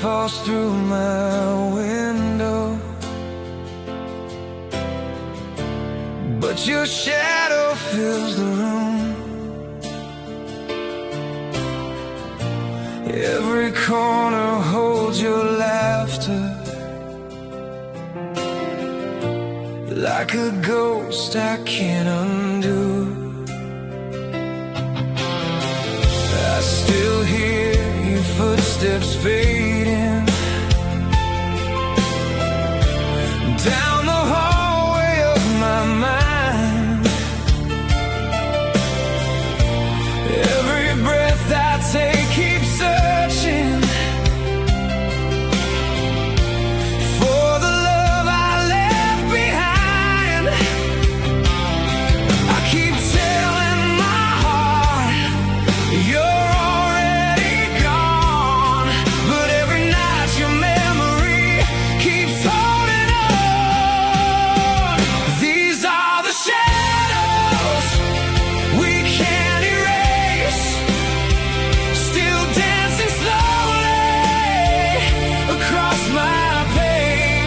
falls through my window, but your shadow fills the room. Every corner holds your laughter, like a ghost I can't undo. I still hear your footsteps fading down the hallway of my mind. Every breath I take keeps searching for the love I left behind. I keep telling my heart you're already gone, but every night your memory keeps holding on. These are the shadows we can't erase, still dancing slowly across my pain.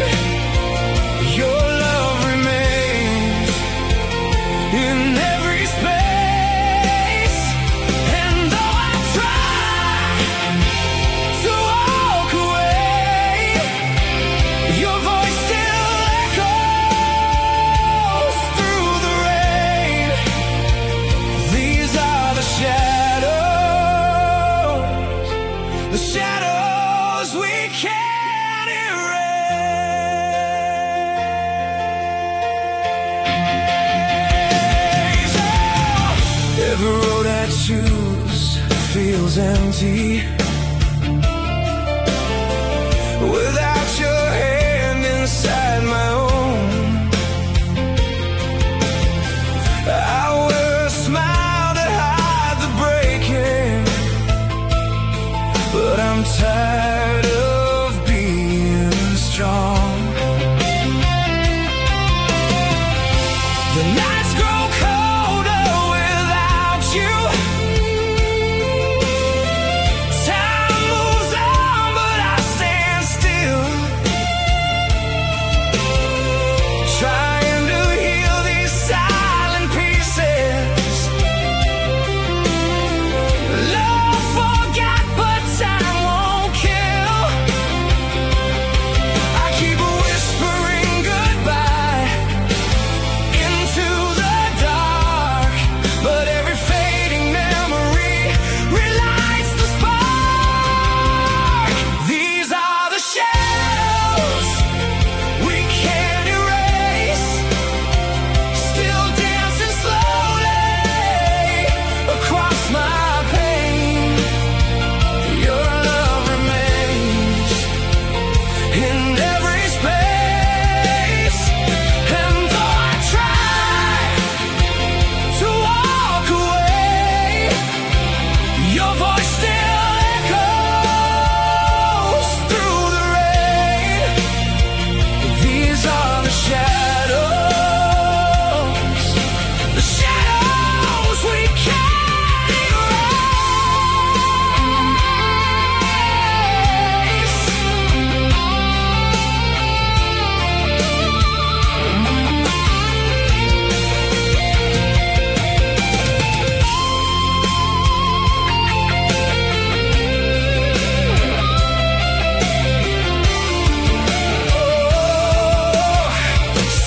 Your love remains in every space, and though I try to walk away, your voice still echoes through the rain. These are the shadows we can't erase. Oh, every road I choose feels empty without your hand inside my own. I wear a smile to hide the breaking, but I'm tired of being strong. The nights grow colder without you. Time moves on, but I stand still, trying to heal these silent pieces. Love forgot, but time won't kill. I keep whispering goodbye into the dark, but every fading memory relights the spark. These are the shadows we can't erase, still dancing slowly across my pain. Your love remains in every space, and though I try to walk away, your voice still echoes through the rain. These are the shadows we can't erase.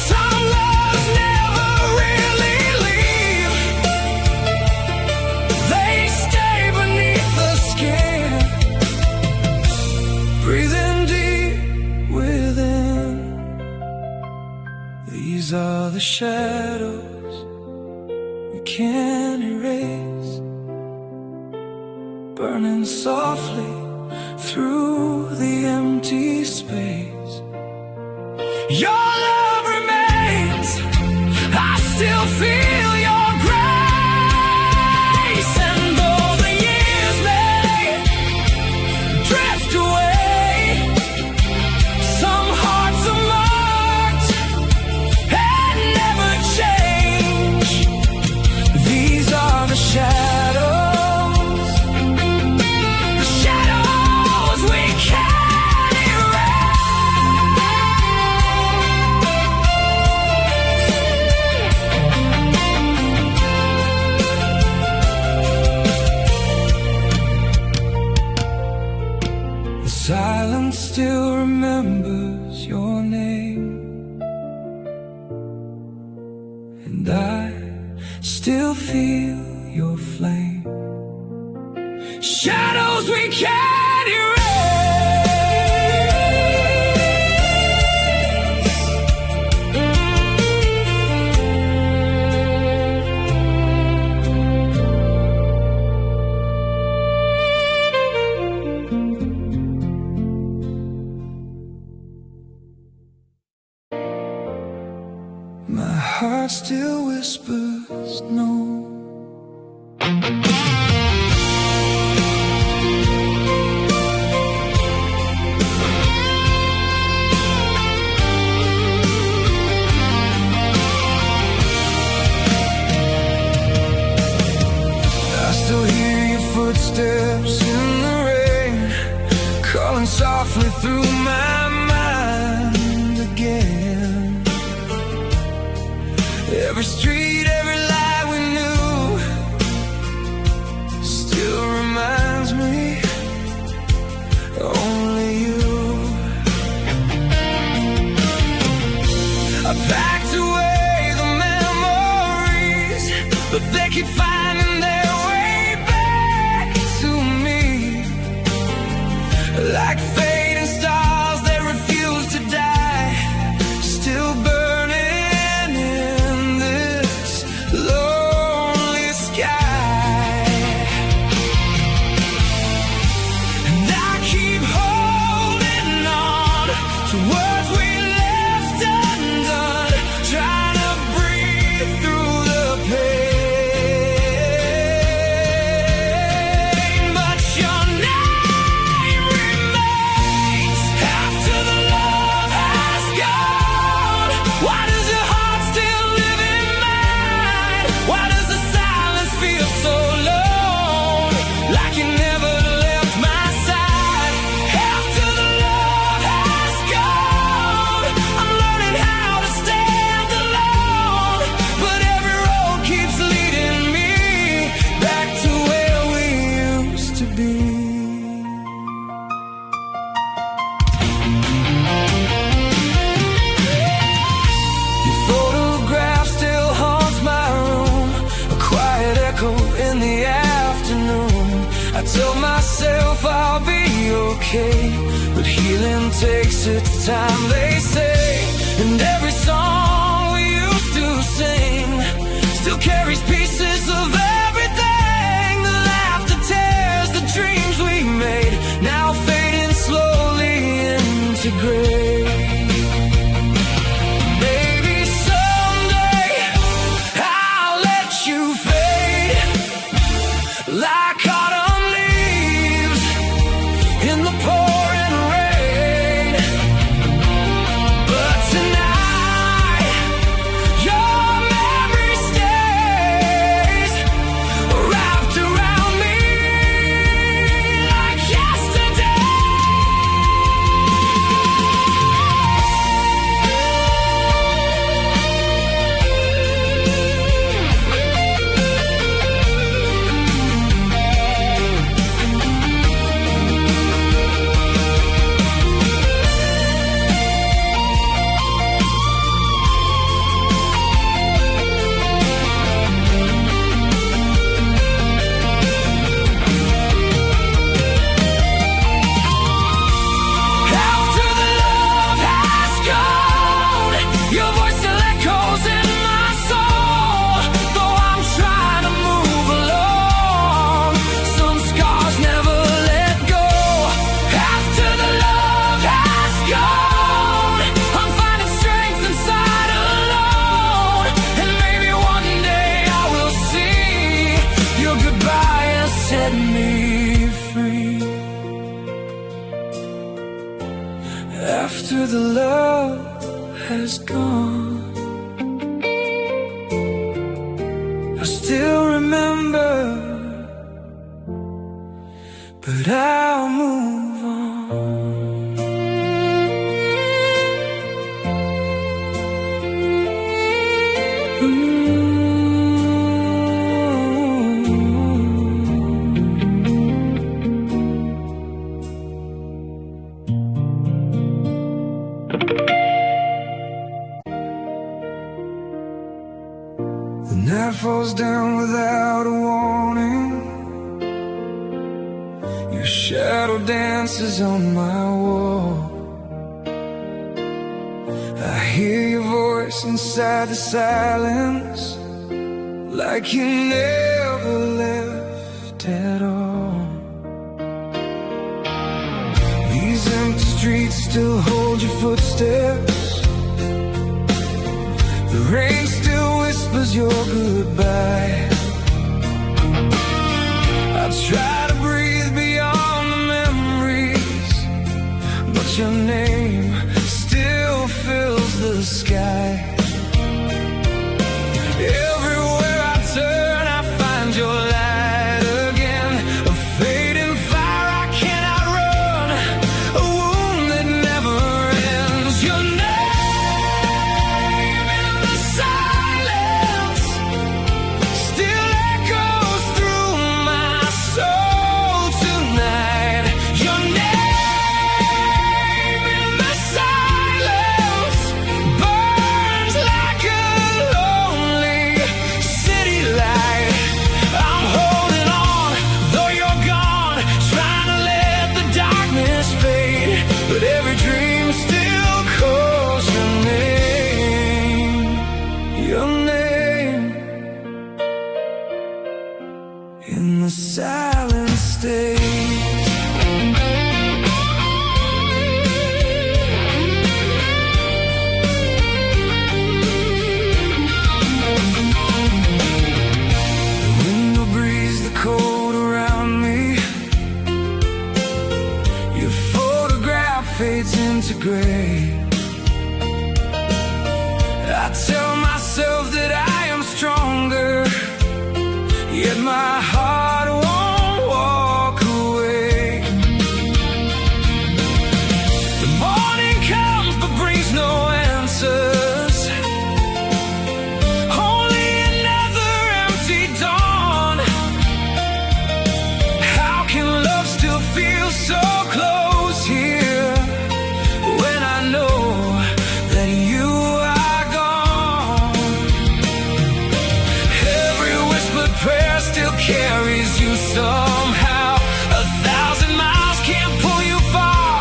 Some loves never really leave, they stay beneath the skin, breathing deep within. These are the shadows we can't erase, burning softly through the empty space. Your love remains, I still feel your grace, and though the years may drift away, some hearts are marked and never change. These are the shadows we can't silence still remembers your name, and I still feel your flame. Shadows we can't erase. My heart still whispers no. Footsteps in the rain, calling softly through my mind again. Every street, every light we knew still reminds me only you. I packed away the memories, but they keep finding their way to me, like fading stars that refuse to die, still burning in this lonely sky. And I keep holding on to words we left undone, trying to breathe through the pain. I tell myself I'll be okay, but healing takes its time, they say. And every song we used to sing still carries pieces of everything. The laughter tears the dreams we made, now fading slowly into gray. Maybe someday I'll let you fade like autumn leaves in the pouring rain. But tonight your memory stays wrapped around me like yesterday. Set me free. After the love has gone, I still remember, but I'll move on. falls down without a warning. Your shadow dances on my wall. I hear your voice inside the silence, like you never left at all. These empty streets still hold your footsteps. The rain still whispers your goodbye. I try to breathe beyond the memories, but your name still fills the sky. Everywhere I turn, I find your light again. A fading fire I cannot run, a wound that never ends. Your name in the silence still echoes through my soul tonight. Your name in the silence burns like a lonely city light. I'm holding on, though you're gone, trying to let the darkness fade, but every dream still calls your name. Your name in the silent stage. The window breathes the cold around me. Your photograph fades into gray. I tell myself that I am stronger, yet my heart won't walk away. The morning comes but brings no answers, only another empty dawn. How can love still feel so close here when I know that you are gone? Every whispered prayer still carries you somehow. 1,000 miles can't pull you far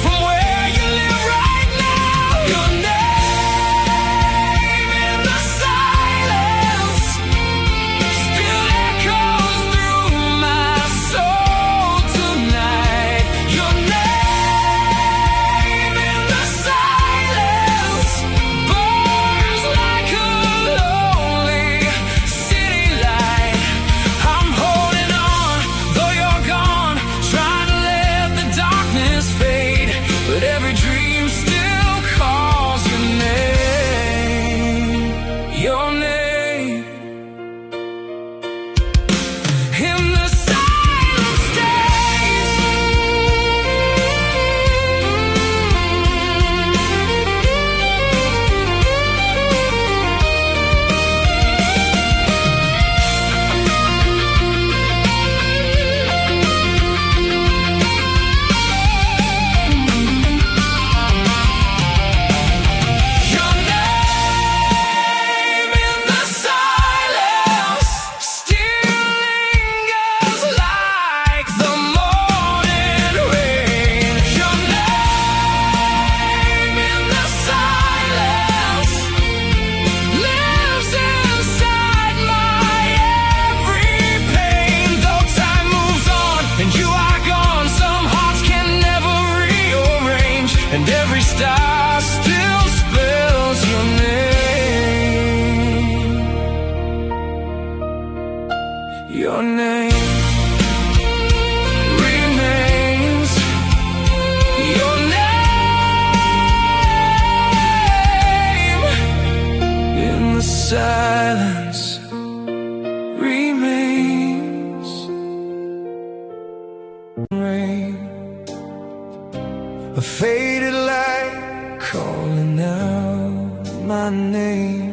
from where you live right now. Your name in the silence still echoes through my soul tonight. Your name in the silence burns like a lonely city light. I'm holding on, though you're gone, trying to let the darkness fade, but every dream still calls your name. Your name in the silent stage. Your name in the silence still lingers like the morning rain. Your name in the silence lives inside my every pain. Though time moves on and you are gone, some hearts can never rearrange, and every star still spells your name. Your name remains. Your name in the silence remains. Rain, a faded light calling out my name.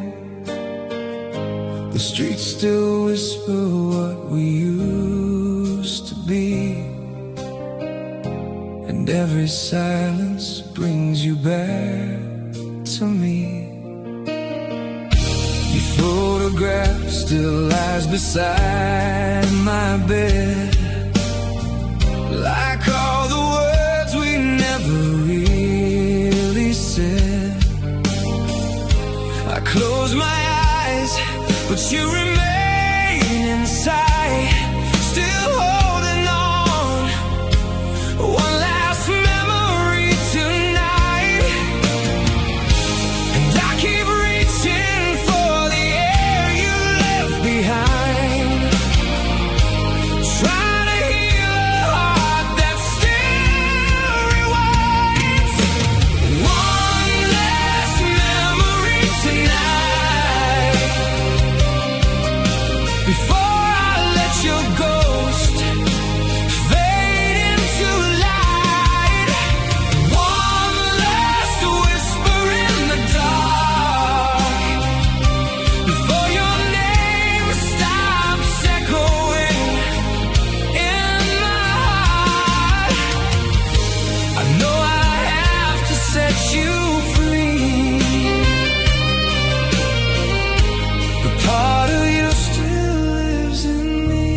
The streets still whisper what we used to be, and every silence brings you back to me. You photograph photograph still lies beside my bed, like all the words we never really said. I close my eyes, but you remain inside, still holding on. One last memory tonight, and I keep reaching for the air you left behind, trying to heal a heart that still rewinds. One last memory tonight, before I let your ghost fade into light. One last whisper in the dark, before your name stops echoing in my heart. I know I have to set you free, but part of you still lives in me.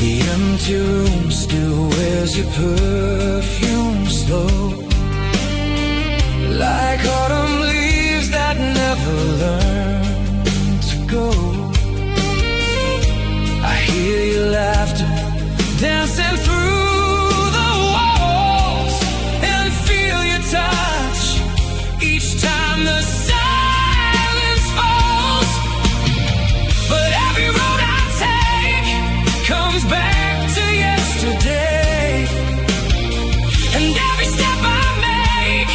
The empty room still wears your perfume slow, like autumn leaves that never learn to go. I hear your laughter dancing through the walls, and feel your touch each time the silence falls. But every road I take comes back to yesterday, and every step I make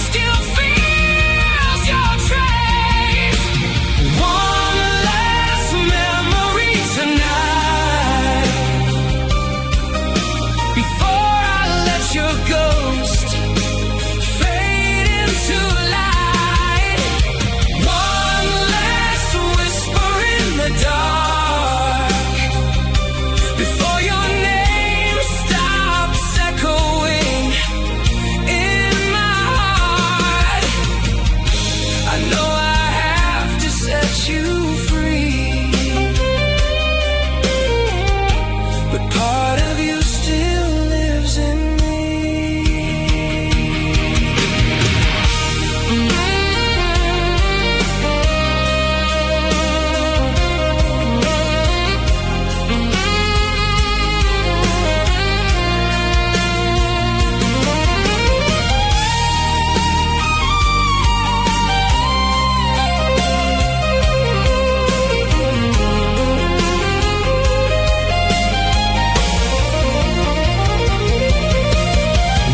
still feels your trace. One last memory tonight, before I let your ghost fade into light. One last whisper in the dark, before your name stops echoing in my heart. I know I have to set you free, but part of you still lives in me.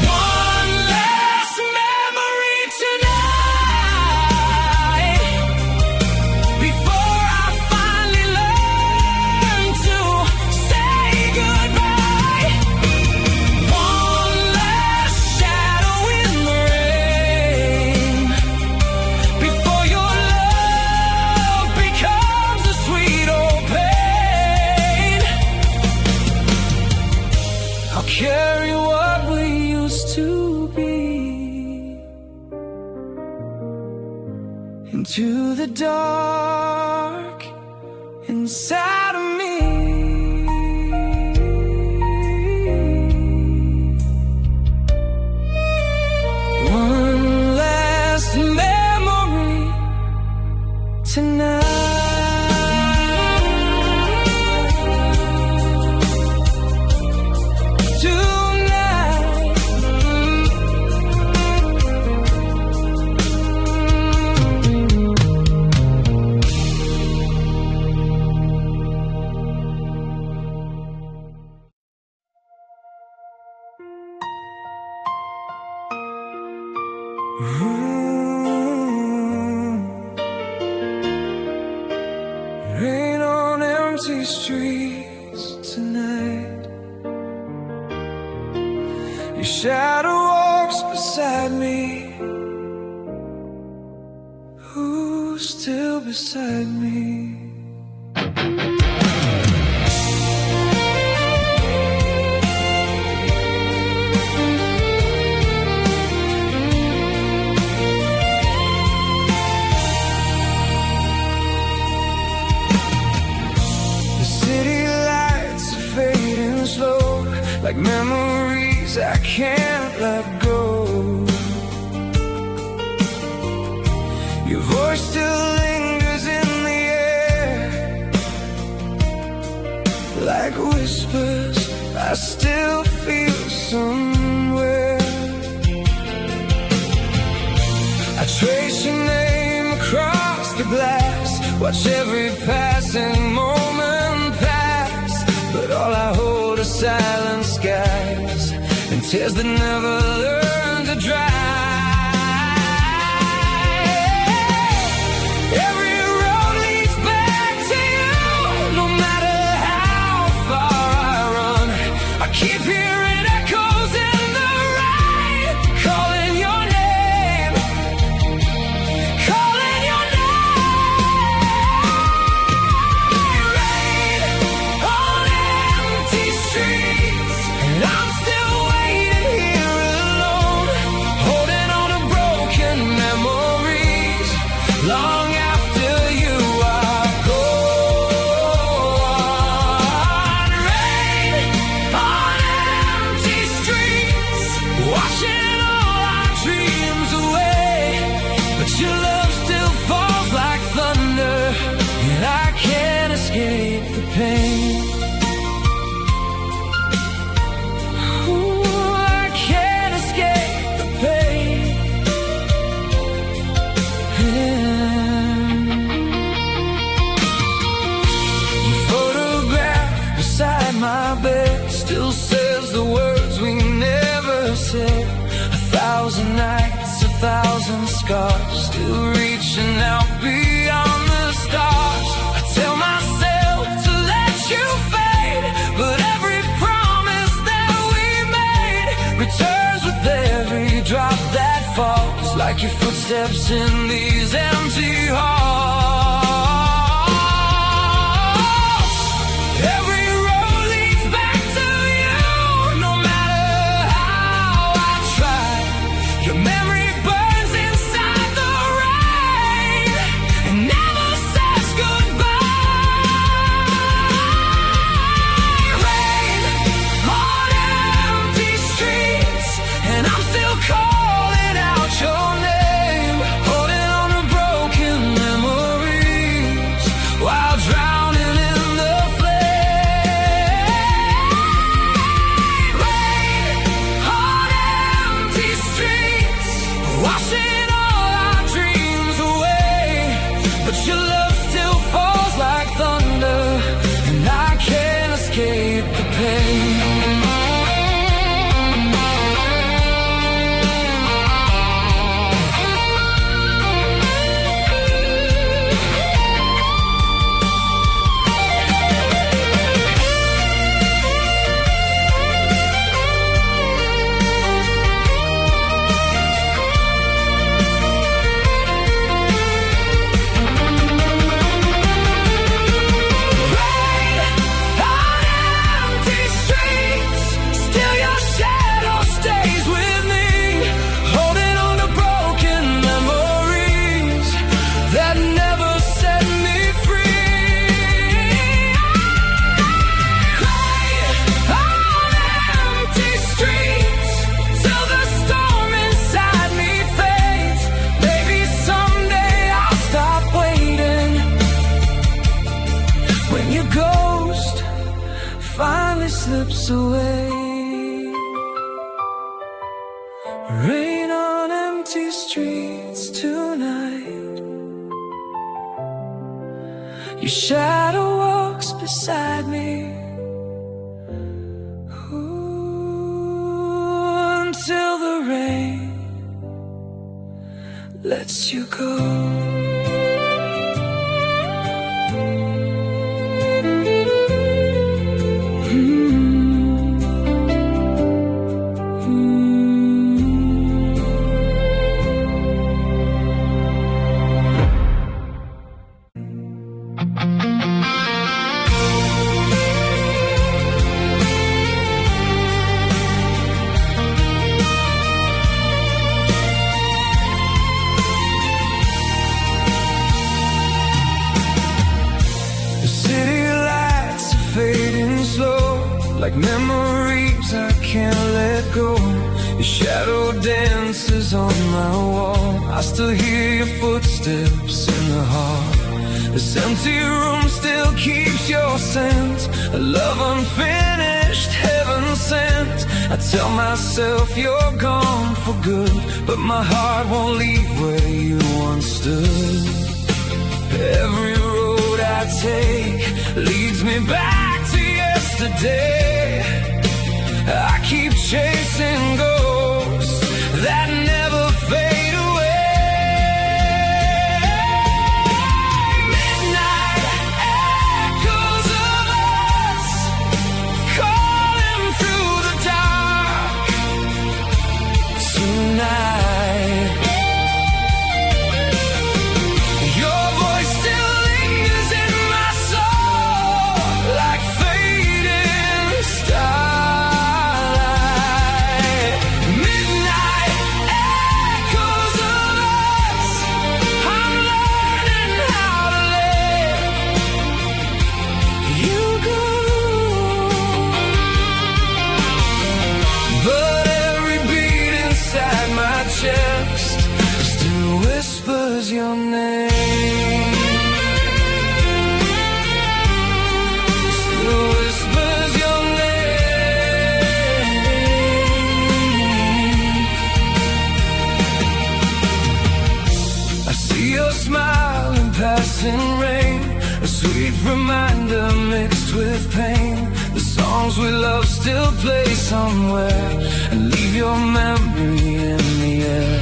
One last memory tonight, before I finally learn to say goodbye. One last shadow in the rain, before your love becomes a sweet old pain. I'll carry what we used to be into the dark inside of me. One last memory tonight. Rain on empty streets tonight. Your shadow walks beside me. Who's still beside me? like memories I can't let go. Your voice still lingers in the air, like whispers I still feel somewhere. I trace your name across the glass, watch every passing moment pass, but all I hold are silent skies and tears that never learn to dry. Every road leads back to you, no matter how far I run. I keep hearing echoes in the rain, calling your name, calling your name. Rain on empty streets, and I'm still waiting here alone, holding on to broken memories, long after you are gone. Rain on empty streets, washing all our dreams away, but your love still falls like thunder, and I can't escape the pain. Ooh, I can't escape the pain. Your photograph beside my bed still says the words we never said. 1,000 nights, 1,000 scars, still reaching out beyond the stars. I tell myself to let you fade, but every promise that we made returns with every drop that falls, like your footsteps in these empty halls. Every road leads back to you, no matter how I try. Your memory burns inside the rain and never says goodbye. Rain on empty streets, and I'm still calling out your name, holding on to broken memories while drowning in the flame. Rain on empty streets, washing all our dreams away, but your love still falls like thunder, and I can't escape the pain. Rain on empty streets, still your shadow stays with me, holding on to broken memories that never set me free. Rain on empty streets, till the storm inside me fades. Maybe someday I'll stop waiting, when your ghost finally slips away. Rain on empty streets tonight, your shadow walks beside me. Ooh, until the rain lets you go. like memories I can't let go. Your shadow dances on my wall. I still hear your footsteps in the hall. This empty room still keeps your scent, a love unfinished, heaven sent. I tell myself you're gone for good, but my heart won't leave where you once stood. Every road I take leads me back to yesterday. I keep chasing ghosts that never fade away. Midnight echoes of us calling through the dark tonight. Your voice still lingers in my soul like fading starlight. Midnight echoes of us. I'm learning how to live. You go, but every beat inside my chest still whispers your name. Still whispers your name. I see your smile in passing rain, a sweet reminder mixed with pain. The songs we love still play somewhere and leave your memory in the air.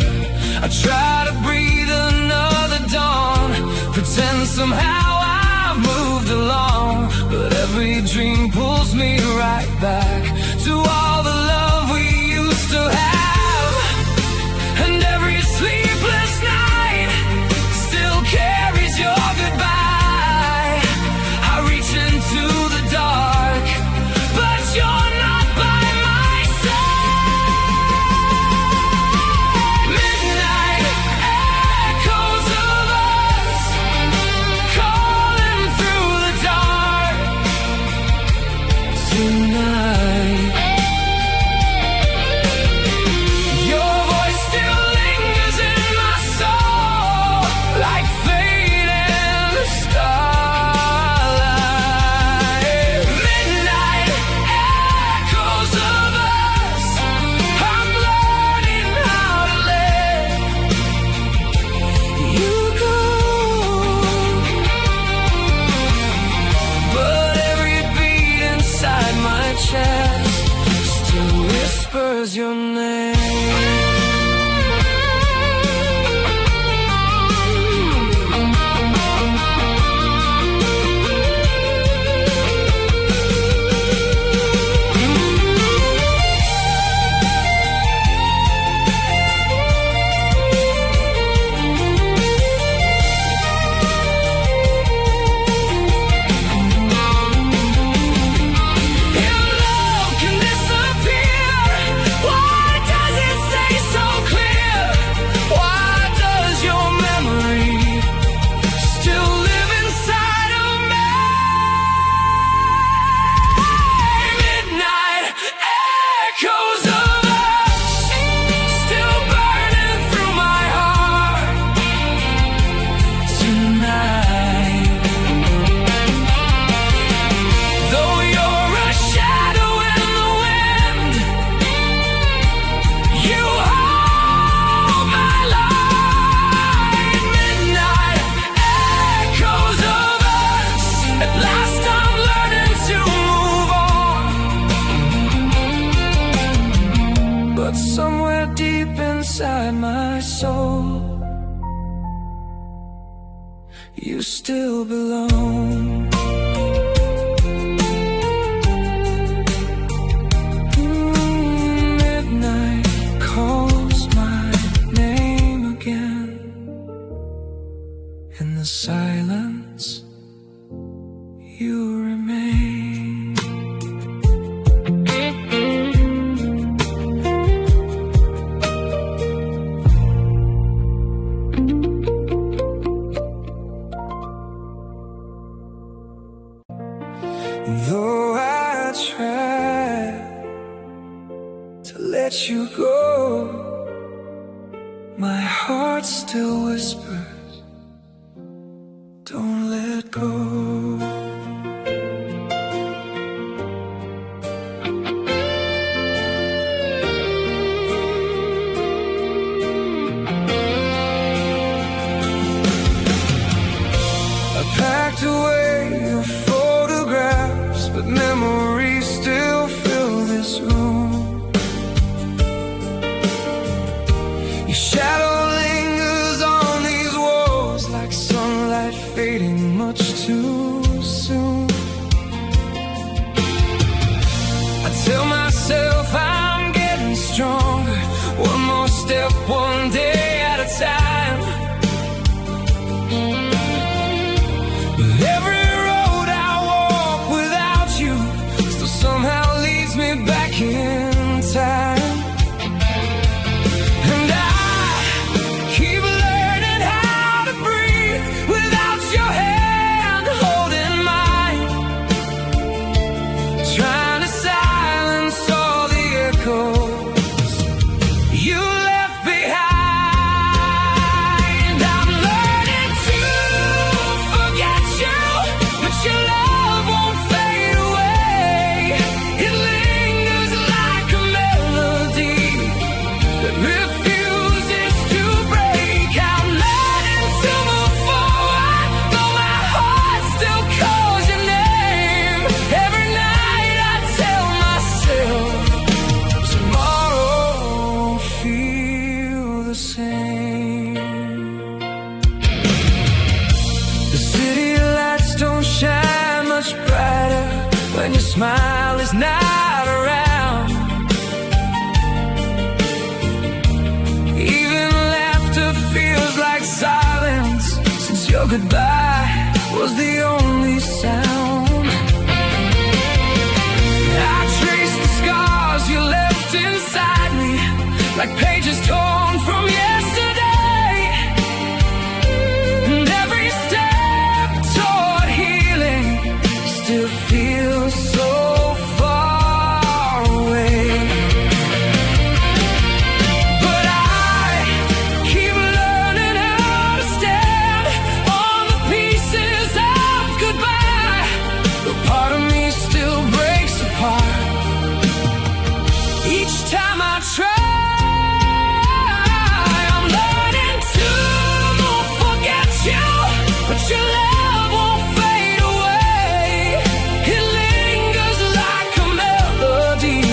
I try to breathe another dawn, pretend somehow I've moved along, but every dream pulls me right back to all the love we used to have. And every sleepless night still carries your goodbye. I reach into the dark, but you're not by my side. Midnight echoes of us calling through the dark tonight. Your voice still lingers in my soul like fading starlight. Midnight echoes of us. I'm learning how to live. You go, but every beat inside my chest still whispers your name. If love can disappear, why does it stay so clear? Why does your memory still live inside of me? Midnight echoes of us still burning through my heart tonight. Though you're a shadow in the wind, you hold my light. Midnight echoes of us. At last I'm learning to move on, but somewhere deep inside my soul, you still belong. Midnight calls my name again. In the silence, you remain. Though I try let you go, my heart still whispers, don't let go. Packed away your photographs, but memories still fill this room. Your shadow lingers on these walls like sunlight fading much too soon. I tell myself I'm getting stronger, one more step, one day at a time. Every road I walk without you still somehow leads me back in time. And I keep learning how to breathe without your hand holding mine, trying to silence all the echoes you left behind. I'm learning to forget you, but your love won't fade away. It lingers like a melody that refuses to break. I'm learning to move forward, though my heart still calls your name. Every night I tell myself tomorrow won't feel the same. The city lights don't shine much brighter when your smile is not around. Even laughter feels like silence, since your goodbye was the only sound. I trace the scars you left inside me, like pages torn from yesterday. And every step toward healing still feels so far away. But I keep learning how to stand on the pieces of goodbye. But part of me still breaks apart each time I try. I'm learning to forget you, but your love won't fade away. It lingers like a melody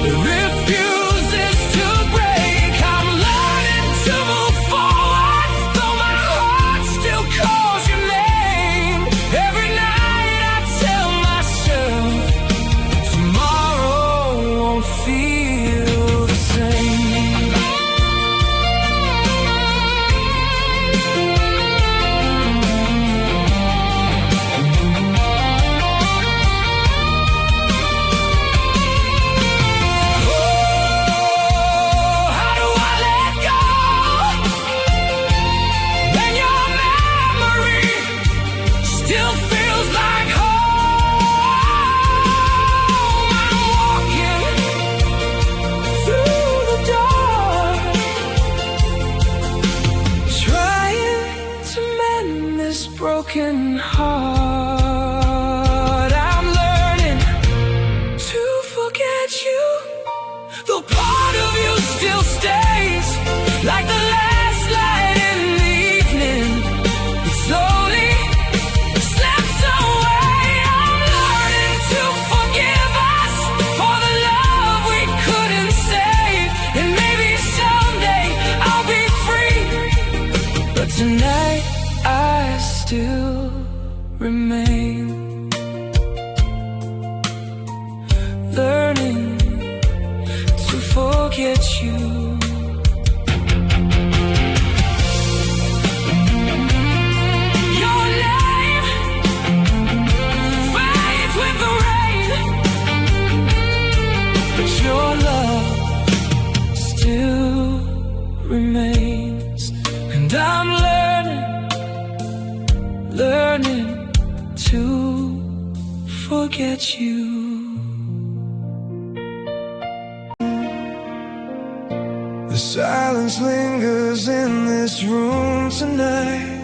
that refuses to break. I'm learning to move forward, though my heart still calls your name. Every night I tell myself tomorrow won't feel the same. Oh, how do I let go when your memory still feels like home? I'm walking through the dark, trying to mend this broken heart. I'm learning to forget you, though part of you still stays, like the last light in the evening. It slowly slips away. I'm learning to forgive us for the love we couldn't save. And maybe someday I'll be free, but tonight I still remain, learning to forget you. Your name fades with the rain, but your love still remains. And I'm learning to forget you. silence lingers in this room tonight.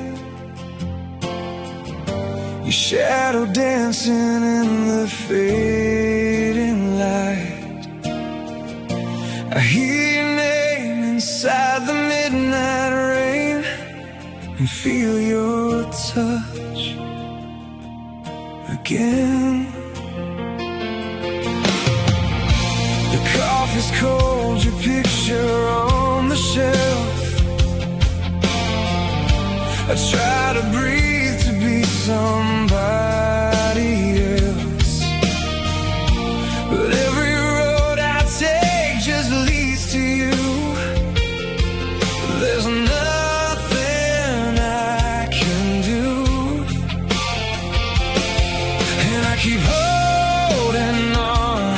Your shadow dancing in the fading light. I hear your name inside the midnight rain and feel your touch again. The coffee's cold, your picture on the shelf. I try to breathe to be somebody else, but every road I take just leads to you. There's nothing I can do, and I keep holding on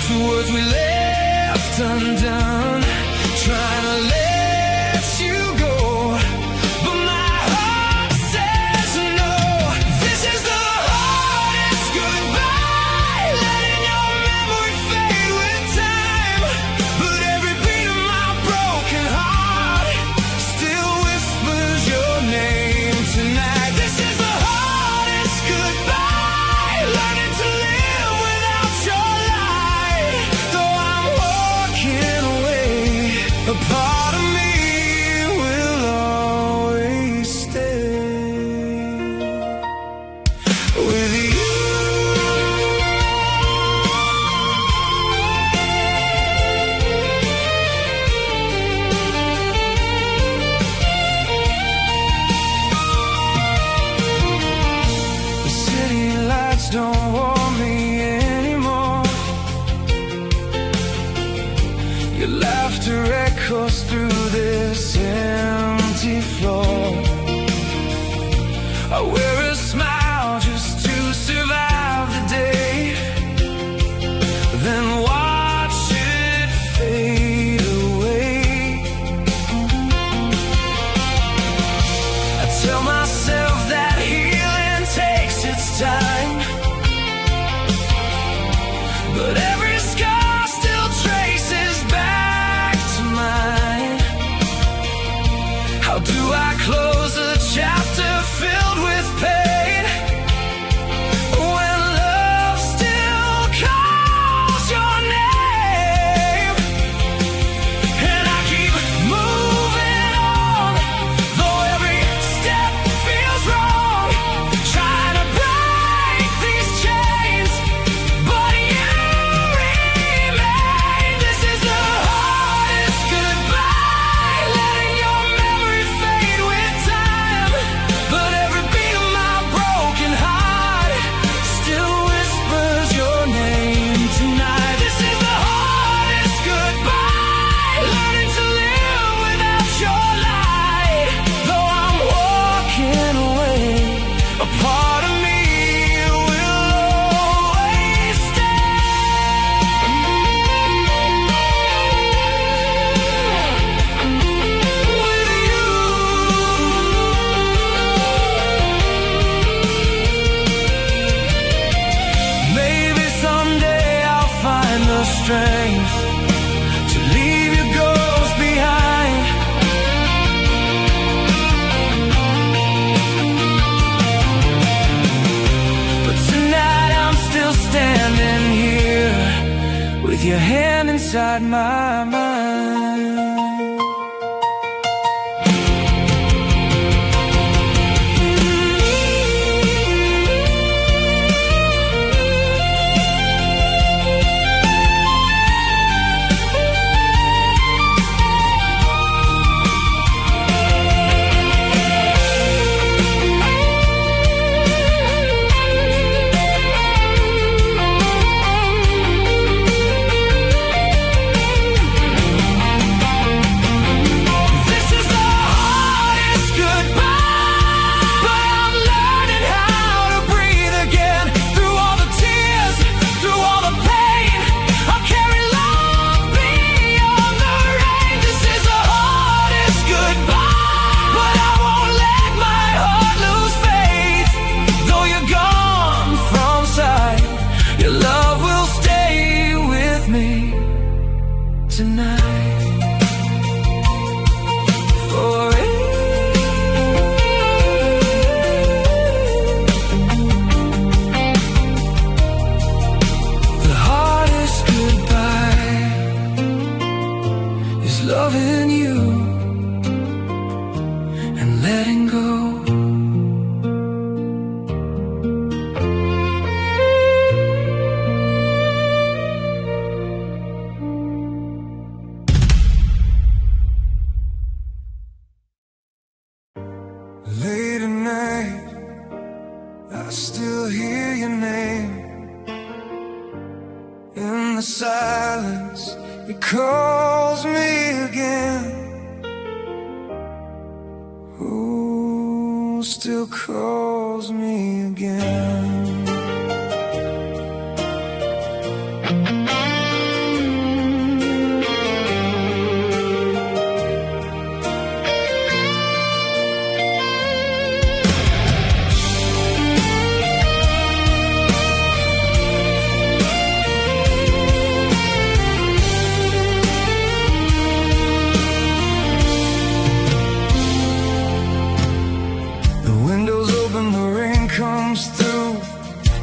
to words we left undone, trying to let you go. A part of me will always stay with you. The city lights don't warm me anymore. Your laughter echoes through this empty floor. I wear a smile just to survive the day, then watch it fade away. I tell myself that healing takes its time, but every scar still traces back to mine. How do I close a chapter filled with pain when love still calls your name? And I keep moving on, though every step feels wrong, trying to break these chains, but you remain. This is the hardest goodbye, letting your memory fade with time, but every beat of my broken heart still whispers your name tonight. This is the hardest goodbye, learning to live without your light. Though I'm walking away, a part of me will always stay with you. Maybe someday I'll find the strength to leave your ghost behind. But tonight I'm still standing here with your hand inside my mind. still hear your name. In the silence, it calls me again. Who still calls me again?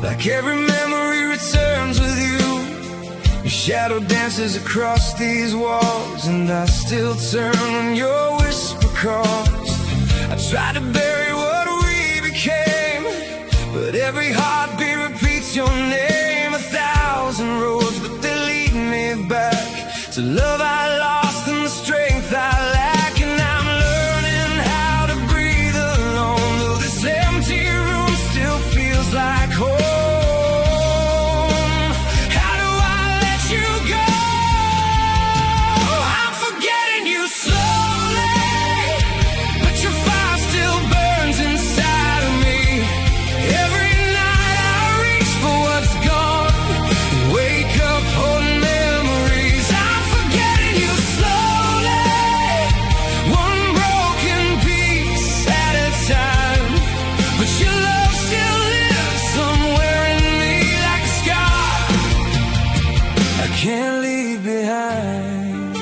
Like every memory returns with you. Your shadow dances across these walls, and I still turn when your whisper calls. I try to bury what we became, but every heartbeat repeats your name. 1,000 roads, but they lead me back to love I lost and the strength I lack. And I'm learning how to breathe alone, though this empty room still feels like home. Can't leave behind.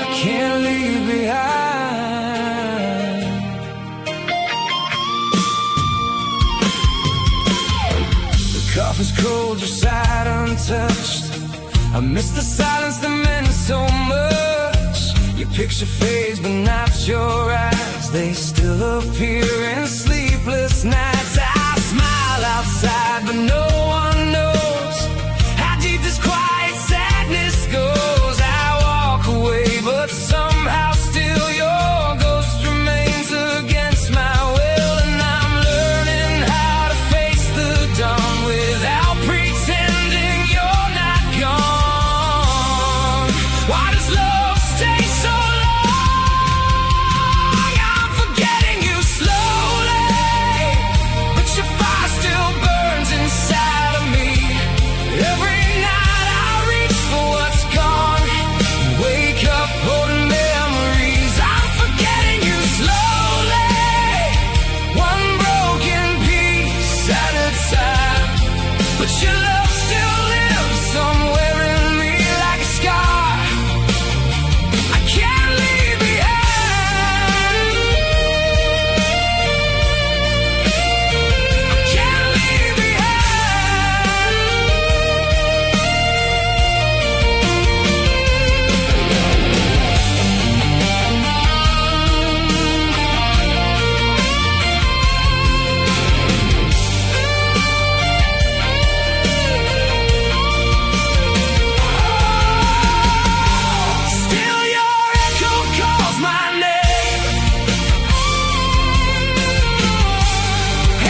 I can't leave behind. The coffin's cold, your side untouched. I miss the silence that meant so much. Your picture fades, but not your eyes. They still appear in sleepless nights. I smile outside, but no one knows how deep this quiet sadness goes. I walk away, but somehow still your ghost remains against my will. And I'm learning how to face the dawn without pretending you're not gone. Why does love stay so long? I'm forgetting you slowly, but your fire still burns inside of me. Every night I reach for what's gone, wake up holding memories. I'm forgetting you slowly, one broken piece at a time. But your love still lives somewhere in me like a scar I can't leave behind. I can't leave behind. Still your echo calls my name,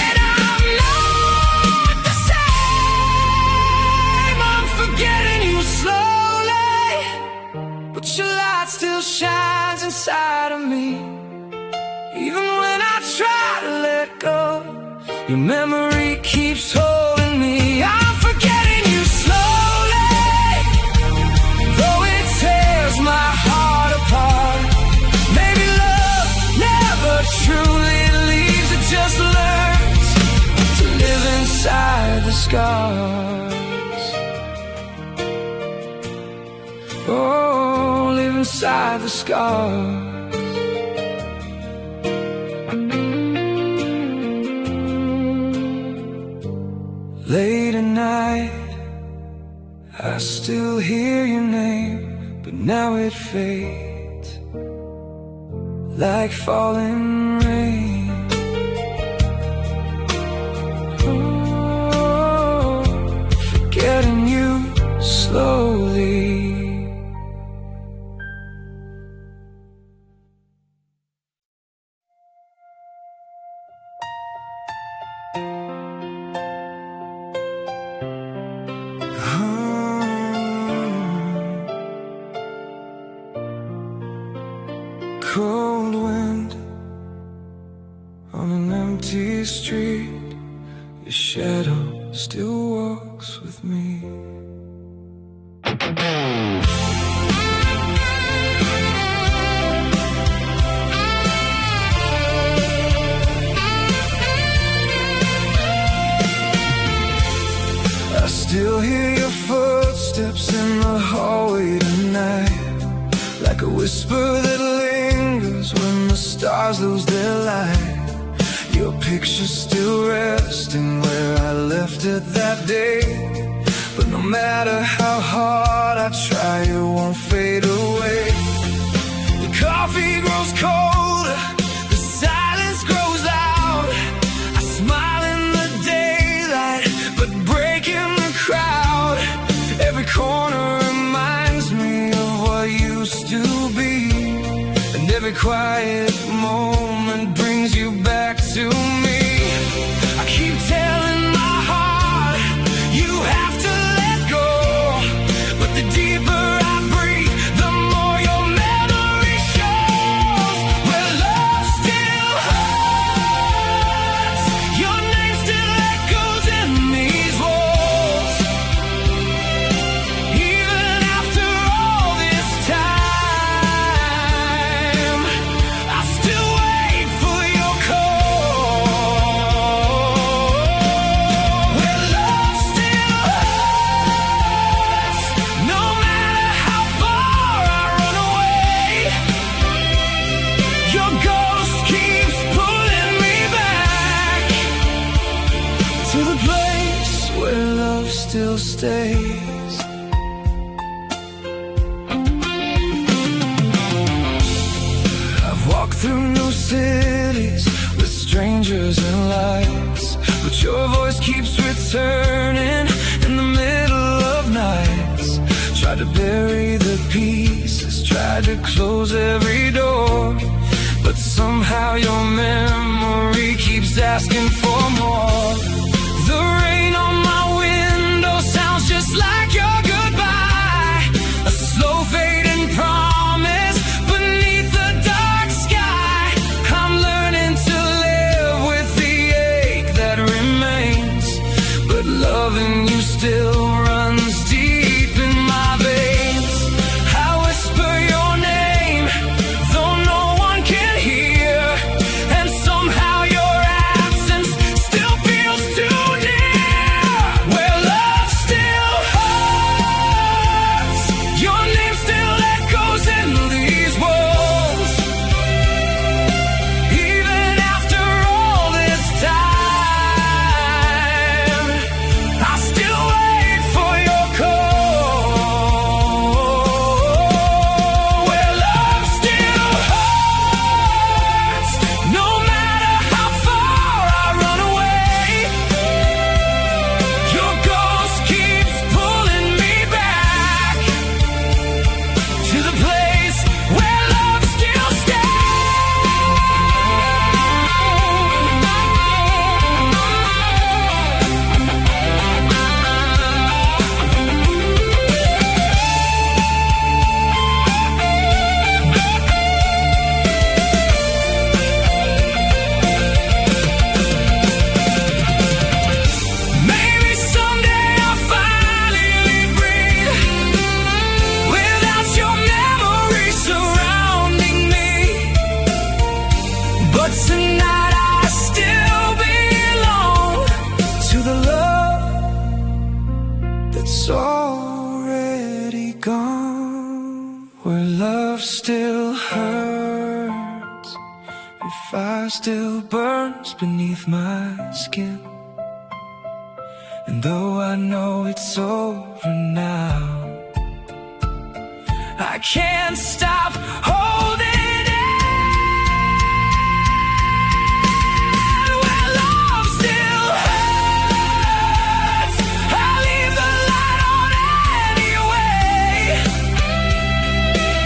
and I'm not the same. I'm forgetting you slowly, but your light still shines inside of me. Even when I try to let go, your memory keeps holding me. I'm forgetting you slowly, though it tears my heart apart. Maybe love never truly leaves, it just learns to live inside the scars. Oh, live inside the scars. Late at night, I still hear your name, but now it fades like falling rain. Oh, forgetting you slowly. empty street, your shadow still walks with me. I still hear your footsteps in the hallway tonight, like a whisper that lingers when the stars lose their light. Your picture's still resting where I left it that day, but no matter how hard I try, it won't fade away. The coffee grows colder, the silence grows loud. I smile in the daylight, but break in the crowd. Every corner reminds me of what used to be, and every quiet moment brings you back to me. I keep telling my heart, you have to let go, but the deeper I breathe, the more your memory shows. Where love still hurts, your name still echoes in these walls. Even after all this time, I still wait for your call. Where love still hurts, no matter how far I run away, your ghost keeps pulling me back to the place where love still stays. I've walked through new cities with strangers and lights, but your voice keeps returning in the middle of nights. Tried to bury the pieces, tried to close every door, but somehow your memory keeps asking for more. The rain on my window sounds just like your goodbye, a slow fading promise beneath the dark sky. I'm learning to live with the ache that remains, but loving you still runs deep in my veins. I whisper your name, though no one can hear, and somehow your absence still feels too near. Where love still hurts, your name still echoes in these walls. Even after all this time, I still wait for your call. Where love still hurts, no matter how far I run away, your ghost keeps pulling me back to the place where love still Maybe someday I'll finally breathe without your memory surrounding me. But tonight I still belong to the love that's already gone. Where love still hurts, if fire still burns beneath my skin. And though I know it's over now, I can't stop holding on. Where love still hurts, I leave the light on anyway,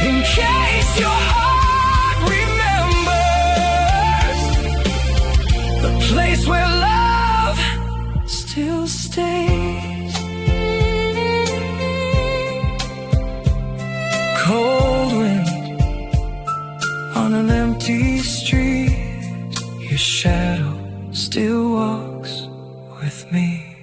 in case your heart remembers the place where love still stays. Cold wind on an empty street, your shadow me.